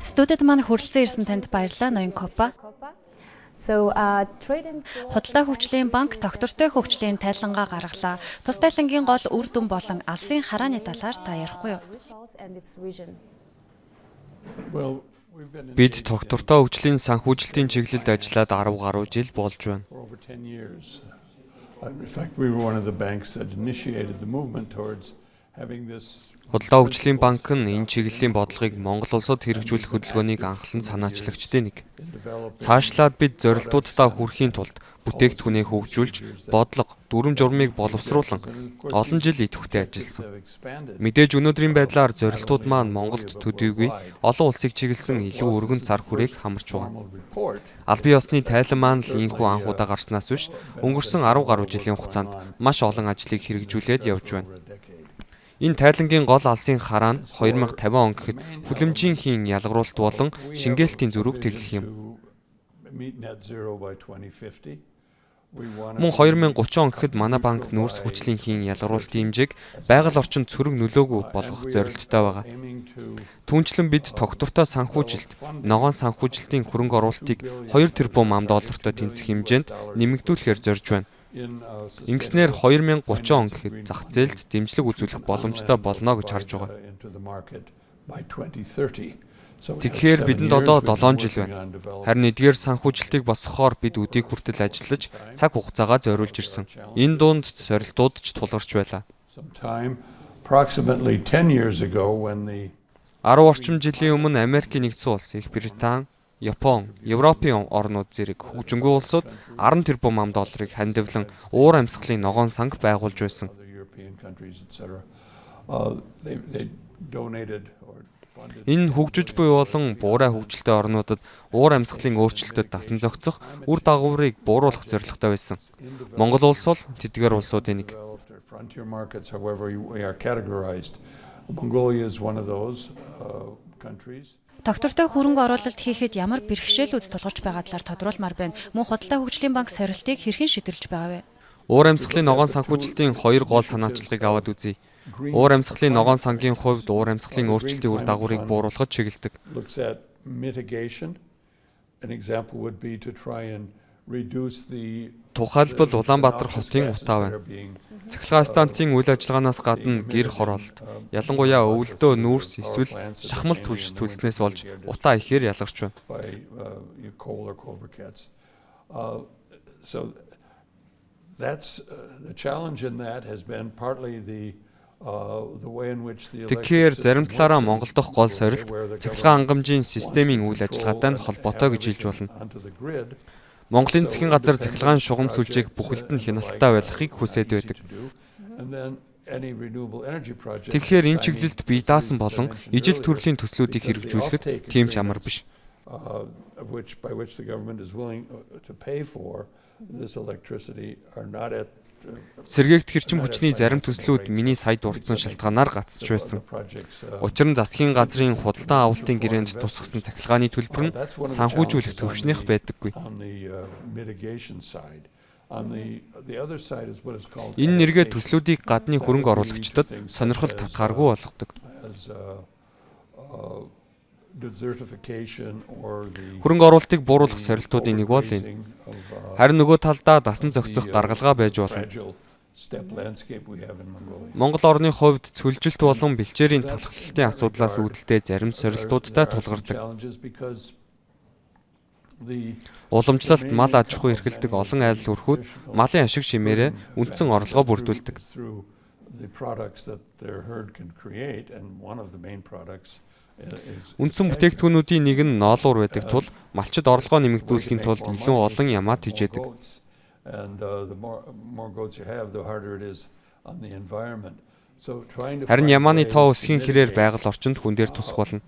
Студид маань хүрэлцэн ирсэн танд баярлалаа, ноён Коппа. Худалдаа хөгжлийн банк тогтвортой хөгжлийн тайлангаа гаргалаа. Тус тайлангийн гол үр дүн болон алсын харааны талаар та ярихгүй юу? Бид тогтвортой хөгжлийн санхүүжилтийн чиглэлд ажиллаад 10 гаруй жил болж байна. Худалдаа хөгжлийн банк нь энэ чиглэлийн бодлогыг Монгол улсад хэрэгжүүлэх хөдөлгөөнийг анхлан санаачлагчдын нэг. Цаашлаад бид зорилтуудаа хүрэхийн тулд бүтээгдэхүүнээ хөгжүүлж, бодлого, дүрм журмыг боловсруулан олон жил идэвхтэй ажилласан. Мэдээж өнөөдрийн байдлаар зорилтууд маань Монголд төдийгүй олон улсыг чиглэсэн илүү өргөн цар хүрээг хамарч байгаа. Албан ёсны тайлан маань л ийхүү анхудаа гарснаас биш, өнгөрсөн 10 гаруй жилийн хугацаанд маш олон ажлыг хэрэгжүүлээд явж байна. Энэ тайлангийн гол алсын хараа нь 2050 он гэхэд хүлэмжийн ялгаруулалт болон шингээлтийн зөрүүг тэглэх юм. Мөн 2030 он гэхэд манай банк нүүрс хүчлийн ялгаруулалтын хэмжээг байгаль орчинд цөрөг нөлөөгүй болгох зорилттой байгаа. Түүнчлэн бид тогтвортой санхүүжилт, ногоон санхүүжилтийн хөрөнгө оруулалтыг 2 тэрбум $тай тэнцэх хэмжээнд нэмэгдүүлэхээр зорьж байна. Ингэснээр 2030 он гэхэд зах зээлд дэмжлэг үзүүлэх боломжтой болно гэж харж байгаа. Тэгэхээр бидэнд одоо 7 жил байна. Харин эдгээр санхүүжилтийг босгохоор бид өдийг хүртэл ажиллаж цаг хугацаагаа зориулж ирсэн. Энэ дунд сорилтууд ч тулгарч байлаа. 10 орчим жилийн өмнө Америкийн нэгдсэн улс, Их Британи, Япон, Европын орнууд зэрэг хөгжингүй улсууд 10 тэрбум $ыг хандивлан уур амьсгалын ногоон санг байгуулж байсан. Энэ хөгжиж буй болон буурай хөгжилтэй орнуудад уур амьсгалын өөрчлөлтөд дасан зохицох үр дагаврыг бууруулах зорилготой байсан. Монгол улс бол тэдгээр улсуудын нэг. Тогтвортой хөрөнгө оруулалт хийхэд ямар бэрхшээлүүд тулгарч байгаа талаар тодруулмаар байна. Мөн худалдаа хөгжлийн банк сорилтыг хэрхэн шийдвэрлэж байгаа вэ? Уур амьсгалын ногоон санхүүжилтийн 2 гол санаачлагыг аваад үзье. Уур амьсгалын ногоон сангийн хувьд уур амьсгалын өөрчлөлтийн үр дагаврыг бууруулахад чиглэдэг. Тухайлбал Улаанбаатар хотын утаа байна. Цахилгаан станцын үйл ажиллагаанаас гадна гэр хороолт, ялангуяа өвөлдөө нүүрс эсвэл шахмал төлснээс болж утаа ихээр ялгарч байна. Тэгэхээр зарим талаараа Монгол дахь гол сорилт цахилгаан хангамжийн системийн үйл ажиллагаатай холбоотой гэж хэлж болно. Монголын засгийн газар цахилгаан шугам сүлжээг бүхэлд нь хяналттай байлгахыг хүсээд байдаг. Тэгэхээр энэ чиглэлд бие даасан болон ижил төрлийн төслүүдийг хэрэгжүүлэхэд тийм ч амар биш. Сэргээгт хэрчим хүчний зарим төслүүд миний сая дурдсан шалтгаанаар гацж байсан. Учир нь засгийн газрын худалдаа авалтын гэрээнд тусгасан цахилгааны төлбөр нь санхүүжүүлэх төвшнийх байдаггүй. Энэ нэргээ төслүүдийг гадны хөрөнгө оруулагчдад сонирхол татгааргүй болгодог. Хөрөнгө оруулалтыг бууруулах сорилтуудын нэг бол энэ. Харин нөгөө талдаа дасан зохицох гаргалгаа байж болно. Монгол орны хувьд цөлжилт болон бэлчээрийн талхлалтын асуудлаас үүдэлтэй зарим сорилтуудтай тулгардаг. Уламжлалт, мал аж ахуй эрхэлдэг олон айл өрхүүд малын ашиг шимээрээ үндсэн орлогоо бүрдүүлдэг. Үндсэн бүтээгдэхүүнүүдийн нэг нь ноолуур байдаг тул малчид орлогоо нэмэгдүүлэхийн тулд илүү олон ямаа хийжээдэг. Харин ямааны тоо өсөхийн хэрээр байгаль орчинд хүн дээр тусах болно.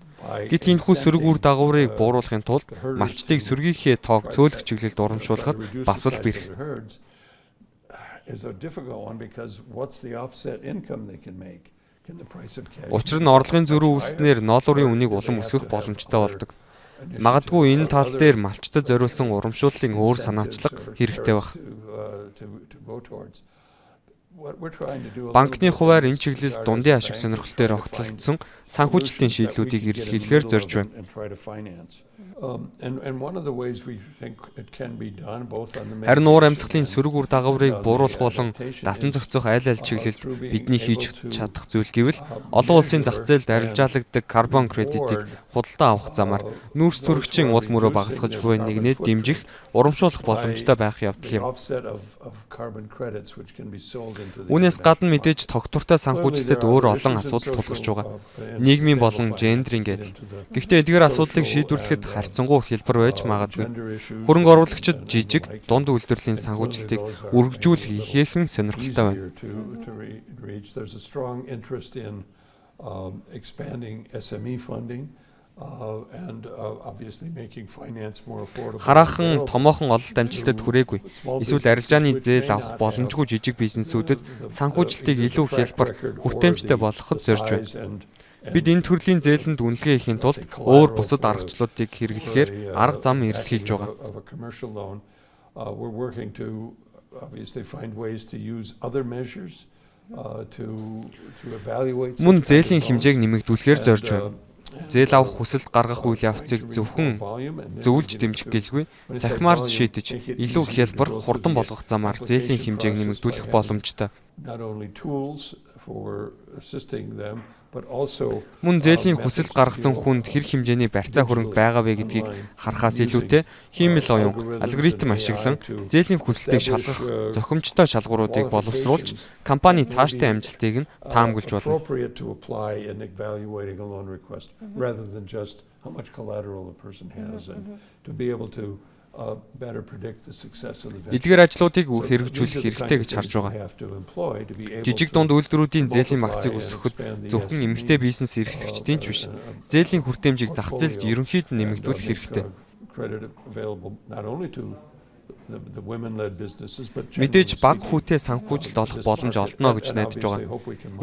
Гэвч энэхүү сөрөг үр дагаврыг бууруулахын тулд малчдыг сөргийнхээ тоог цөөлөх чиглэлд урамшуулахад бас л бэрх. Учир нь орлогын зөрүү үүснээр ноолуурын үнийг улам өсгөх боломжтой болдог. Магадгүй энэ тал дээр малчдад зориулсан урамшууллын өөр санаачлага хэрэгтэй байх. Банкны хуваар энэ чиглэлд дундын ашиг сонирхолтой огтлолцсон санхүүжилтийн шийдлүүдийг эрэлхийлэхээр зорьж байна. Харин уур амьсгалын сөрөг үр дагаврыг бууруулах болон дасан зохицох аль чиглэлд бидний хийж чадах зүйл гэвэл олон улсын зах зээлд арилжаалагддаг карбон кредитийг худалдаа авах замаар нүүрс төрөгчийн уул мөрөө багасгаж буй нэгнээд дэмжих, урамшуулах боломжтой байх явдал юм. Үүнээс гадна мэдээж тогтвортой санхүүжилтэд өөр олон асуудал тулгарч байгаа. Нийгмийн болон гендрийн гэдэл. Гэхдээ эдгээр асуудлыг шийдвэрлэхэд харьцангуй хялбар байж магадгүй. Хөрөнгө оруулагчид жижиг, дунд үйлдвэрлэлийн санхүүжилтийг үргэлжлүүлэх ихээхэн сонирхолтой байна. Хараахан томоохон ололт амжилтад хүрээгүй. Эсвэл арилжааны зээл авах боломжгүй жижиг бизнесүүдэд санхүүжилтийг илүү хялбар, хүртээмжтэй болгоход зорьж байна. Бид энэ төрлийн зээлэнд үнэлгээ хийхин тулд өөр бусад аргачлалуудыг хэрэглэхээр арга зам эрэлхийлж байгаа. Мөн зээлийн хэмжээг нэмэгдүүлэхээр зорьж байна. Зээл авах хүсэлт гаргах үйл явцыг зөвхөн зөвлөж дэмжих гэлгүй цахимаар шийдэж илүү хялбар хурдан болгох замаар зээлийн хэмжээг нэмэгдүүлэх боломжтой. Мөн зээлийн хүсэлт гаргасан хүнд хэрэг хэмжээний барьцаа хөрөнгө байгаа вэ гэдгийг харахаас илүүтэй хиймэл оюун алгоритм ашиглан зээлийн хүсэлтийг шалгах зохимжтой шалгууруудыг боловсруулж компани цаашдын амжилтыг нь таамаглаж болно. Эдгээр ажлуудыг хэрэгжүүлэх хэрэгтэй гэж харж байгаа. Жижиг дунд үйлдвэрүүдийн зээлийн багцыг өсгөхөд зөвхөн эмэгтэй бизнес эрхлэгчдийн ч биш, зээлийн хүртээмжийг зах зээлд ерөнхийд нь нэмэгдүүлэх хэрэгтэй. Мэдээж бага хүүтэй санхүүжилт олох боломж олдно гэж найдаж байгаа.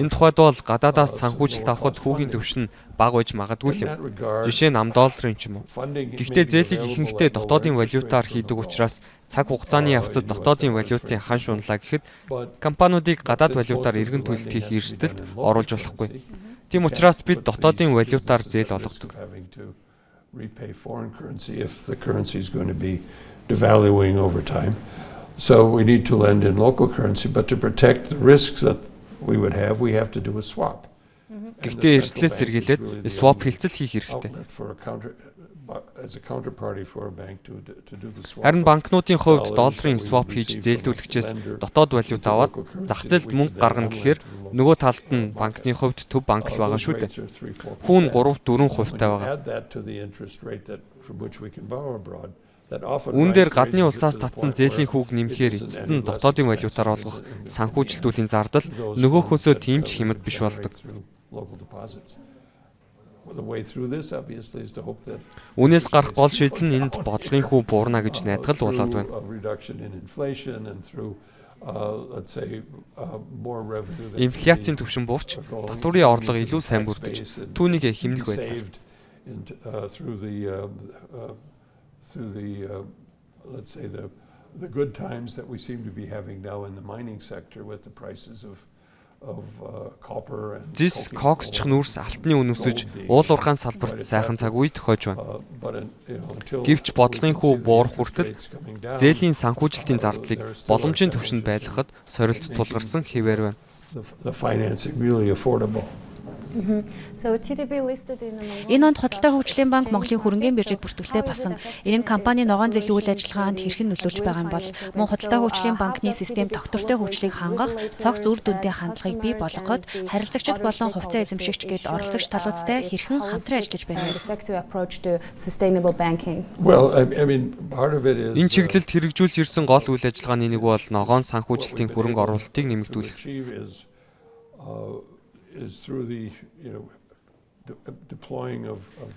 Энэ тухайд бол гадаадаас санхүүжилт авахд хүүгийн түвшин бага байж магадгүй юм. Жишээ нь $10 ч юм уу. Гэхдээ зээлийг ихэнхдээ дотоодын валютаар хийдэг учраас цаг хугацааны явцад дотоодын валютын ханш унлаа гэхэд компаниудыг гадаад валютаар эргэн төлөлт хийх эрсдэлд оруулж болохгүй. Тийм учраас бид дотоодын валютаар зээл олгодог. Devaluing over time. So we need to lend in local currency, but to protect the risks that we would have, we have to do a swap. Гэхдээ эрсдлээс сэргийлээд swap хилцэл хийх хэрэгтэй. Харин банкнуудын хувьд долларын swap хийж зээлдүүлэгчээс дотоод валют аваад зах зээлд мөнгө гаргана гэхээр нөгөө талд нь банкны хувьд төв банк л байгаа шүү дээ. Хүүн 3-4% байгаа. Үүн дээр гадны улсаас татсан зээлийн хүүг нэмэхээр эцэст нь дотоодын валютаар олгох санхүүжилтүүдийн зардал нөгөөхөөсөө тийм ч хямд биш болдог. Үүнээс гарах гол шийдэл нь энд бодлогын хүү буурна гэж найдах болоод байна. Инфляцийн түвшин буурч татварын орлого илүү сайн бүрдэж түүнийг хэмнэх байлаа. Through let's say the good times that we seem to be having now in the mining sector with the prices of copper and Зис коксч нүүрс алтны үн өсөж уул уурхайн салбарт сайхан цаг үе тохиож байна. Гэвч бодлогын хүү буурах хүртэл зээлийн санхүүжилтийн зардлыг боломжийн түвшинд байлгахад сорилт тулгарсан хэвээр байна. The financing really affordable. Энэ онд Худалдаа хөгжлийн банк Монголын хөрөнгөний биржид бүртгэлтэй басан. Энэ нь компани ногоон зэлийн үйл ажиллагаанд хэрхэн нөлөөлж байгаа юм бол мөн Худалдаа хөгжлийн банкны систем тогтвортой хөгжлийг хангах, цогц үр дүнтэй хандлагыг бий болгоход харилцагчид болон хувьцаа эзэмшигч гээд оролцогч талуудтай хэрхэн хамтран ажиллаж байна вэ? Энэ чиглэлд хэрэгжүүлж ирсэн гол үйл ажиллагааны нэг бол ногоон санхүүжилтийн хөрөнгө оруулалтыг нэмэгдүүлэх.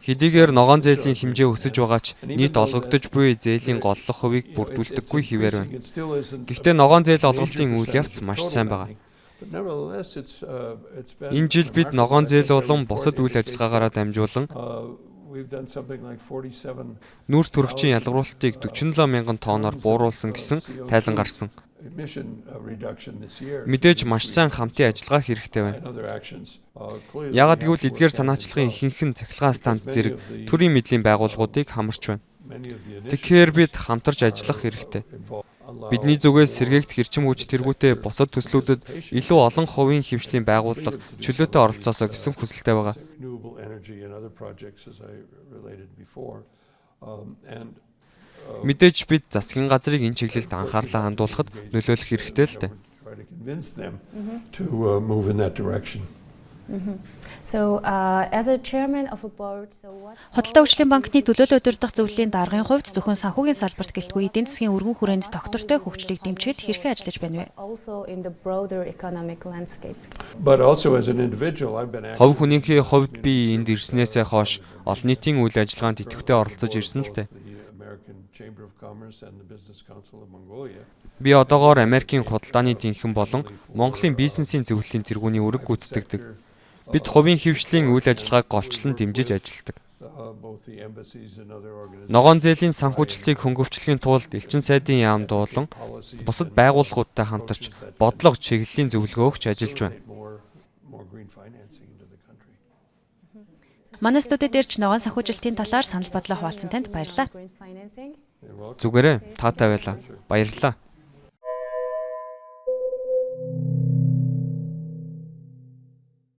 Хэдийгээр ногоон зээлийн хэмжээ өсөж байгаа ч нийт олгогдож буй зээлийн голлох хувийг бүрдүүлдэггүй хэвээр байна. Гэхдээ ногоон зээл олголтын үйл явц маш сайн байгаа. Энэ жил бид ногоон зээл болон бусад үйл ажиллагаагаараа дамжуулан нүүрс төрөгчийн ялгаруулалтыг 47,000 тонноор бууруулсан гэсэн тайлан гарсан. Мэдээж маш сайн хамтын ажиллагаа хэрэгтэй байна. Яагаад гэвэл эдгээр санаачлагын ихэнх нь цахилгаан станц зэрэг төрийн мэдлийн байгууллагуудыг хамарч байна. Тэгэхээр бид хамтарч ажиллах хэрэгтэй. Бидний зүгээс сэргээгт хэрчим хүч тэргүүтээ бусад төслүүдэд илүү олон хувийн хэмжлийн байгууллага чөлөөтэй оролцоосоо гэсэн хүсэлтэй байгаа. Мэдээж бид засгийн газрыг энэ чиглэлд анхаарлаа хандуулахад нөлөөлөх хэрэгтэй л дээ. Худалдаа хөгжлийн банкны төлөөлөл удирдах зөвлөлийн даргын хувьд зөвхөн санхүүгийн салбарт гэлтгүй эдийн засгийн өргөн хүрээнд тогтвортой хөгжлийг дэмжихэд хэрхэн ажиллаж байна вэ? Хувь хүнийхээ хувьд би энд ирснээсээ хойш олон нийтийн үйл ажиллагаанд идэвхтэй оролцож ирсэн л дээ. Би одоогоор Америкийн худалдааны тэнхим болон Монголын бизнесийн зөвлөлийн тэргүүний үүрэг гүйцэтгэдэг. Бид хувийн хөвшлийн үйл ажиллагааг голчлон дэмжиж ажилладаг. Ногоон зээлийн санхүүжилтийг хөнгөвчлөхийн тулд элчин сайдын яамд болон бусад байгууллагуудтай хамтарч бодлого чиглэлийн зөвлөгөө өгч ажиллаж байна. Манай студид ирж ногоон санхүүжилтийн талаар санал бодлоо хуваалцсан танд баярлалаа. Зүгээрээ таатай байлаа. Баярлалаа.